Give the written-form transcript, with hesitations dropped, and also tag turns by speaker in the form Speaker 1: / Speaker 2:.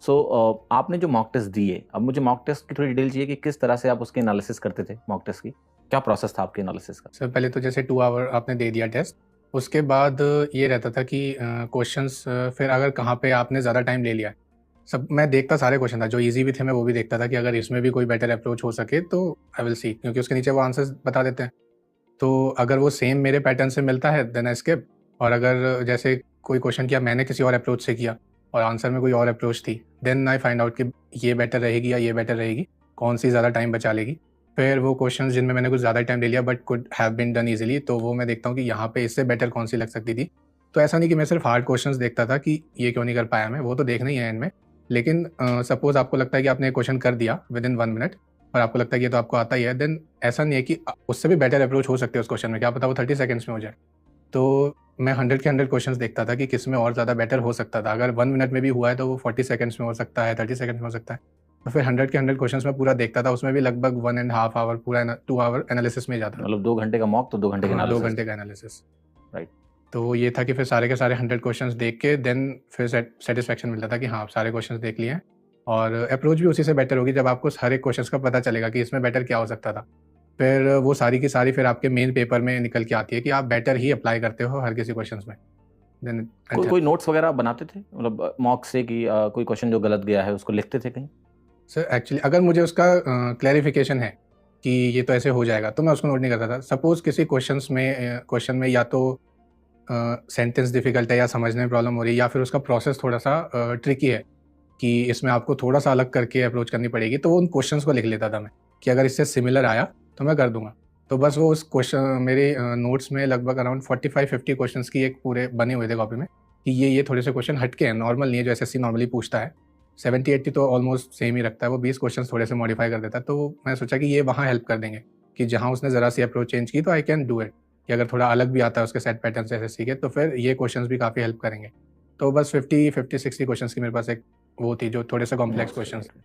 Speaker 1: सो आपने जो mock test दिए, अब मुझे मॉक टेस्ट की थोड़ी डिटेल चाहिए कि किस तरह से आप उसके एनालिसिस करते थे मॉक टेस्ट की? क्या प्रोसेस था आपके एनालिसिस का?
Speaker 2: सर पहले तो जैसे 2 आवर आपने दे दिया टेस्ट, उसके बाद ये रहता था कि क्वेश्चंस फिर अगर कहाँ पे आपने ज़्यादा टाइम ले लिया है, सब मैं देखता सारे क्वेश्चन था, जो ईज़ी भी थे मैं वो भी देखता था कि अगर इसमें भी कोई बेटर अप्रोच हो सके तो आई विल सी, क्योंकि उसके नीचे वो आंसर्स बता देते हैं। तो अगर वो सेम मेरे पैटर्न से मिलता है देन आई स्किप, और अगर जैसे कोई क्वेश्चन किया मैंने किसी और अप्रोच से किया और आंसर में कोई और अप्रोच थी, देन आई फाइंड आउट कि ये बेटर रहेगी या ये बेटर रहेगी, कौन सी ज़्यादा टाइम बचा लेगी। फिर वो क्वेश्चंस जिनमें मैंने कुछ ज़्यादा टाइम ले लिया but could have been done easily, तो वो मैं देखता हूँ कि यहाँ पे इससे बेटर कौन सी लग सकती थी। तो ऐसा नहीं कि मैं सिर्फ हार्ड क्वेश्चंस देखता था कि ये क्यों नहीं कर पाया मैं, वो तो देखना ही है एंड में। लेकिन सपोज आपको लगता है कि आपने क्वेश्चन कर दिया विद इन 1 मिनट और आपको लगता है कि ये तो आपको आता ही है, देन ऐसा नहीं है कि उससे भी बेटर अप्रोच हो सकते है उस क्वेश्चन में, क्या पता वो 30 सेकंड्स में हो जाए। तो मैं 100 के 100 क्वेश्चंस देखता था कि किस में और ज़्यादा बेटर हो सकता था। अगर 1 मिनट में भी हुआ है तो वो 40 सेकंड्स में हो सकता है, 30 सेकंड्स में हो सकता है। तो फिर 100 के 100 क्वेश्चंस मैं पूरा देखता था, उसमें भी लगभग 1 एंड हाफ आवर पूरा 2 आवर एनालिसिस में जाता था।
Speaker 1: मतलब 2 घंटे का मॉक तो 2 घंटे का
Speaker 2: हाँ, 2
Speaker 1: एनालिसिस।
Speaker 2: घंटे का एनालिसिस।
Speaker 1: राइट।
Speaker 2: तो ये था कि फिर सारे के सारे 100 क्वेश्चंस देख के देन फिर सेटिस्फैक्शन मिलता था कि हाँ, सारे क्वेश्चंस देख लिए हैं और अप्रोच भी उसी से बेटर होगी जब आपको हर एक क्वेश्चंस का पता चलेगा कि इसमें बेटर क्या हो सकता था। फिर वो सारी की सारी फिर आपके मेन पेपर में निकल के आती है कि आप बेटर ही अप्लाई करते हो हर किसी क्वेश्चंस में। देन
Speaker 1: कोई नोट्स वगैरह बनाते थे? मतलब मॉक से कि कोई क्वेश्चन जो गलत गया है उसको लिखते थे कहीं?
Speaker 2: सर एक्चुअली अगर मुझे उसका क्लैरिफिकेशन है कि ये तो ऐसे हो जाएगा तो मैं उसको नोट नहीं करता था। सपोज़ किसी क्वेश्चन में या तो सेंटेंस डिफ़िकल्ट है या समझने में प्रॉब्लम हो रही है या फिर उसका प्रोसेस थोड़ा-सा ट्रिकी है कि इसमें आपको थोड़ा-सा अलग करके अप्रोच करनी पड़ेगी, तो उन क्वेश्चंस को लिख लेता था मैं कि अगर इससे सिमिलर आया तो मैं कर दूँगा। तो बस वो उस क्वेश्चन मेरे नोट्स में लगभग अराउंड 45-50 क्वेश्चंस की एक पूरे बने हुए थे कॉपी में कि ये थोड़े से क्वेश्चन हट के हैं, नॉर्मल नहीं है जो एसएससी नॉर्मली पूछता है। 70-80 तो ऑलमोस्ट सेम ही रखता है, वो 20 क्वेश्चंस थोड़े से मॉडिफाई कर देता है। तो मैं सोचा कि ये वहाँ हेल्प कर देंगे कि जहाँ उसने ज़रा सी अप्रोच चेंज की तो आई कैन डू इट, कि अगर थोड़ा अलग भी आता है उसके सेट पैटर्न से एसएससी के तो फिर ये क्वेश्चंस भी काफ़ी हेल्प करेंगे। तो बस 50-60 क्वेश्चंस की मेरे पास एक वो थी जो थोड़े से कॉम्प्लेक्स क्वेश्चंस थे।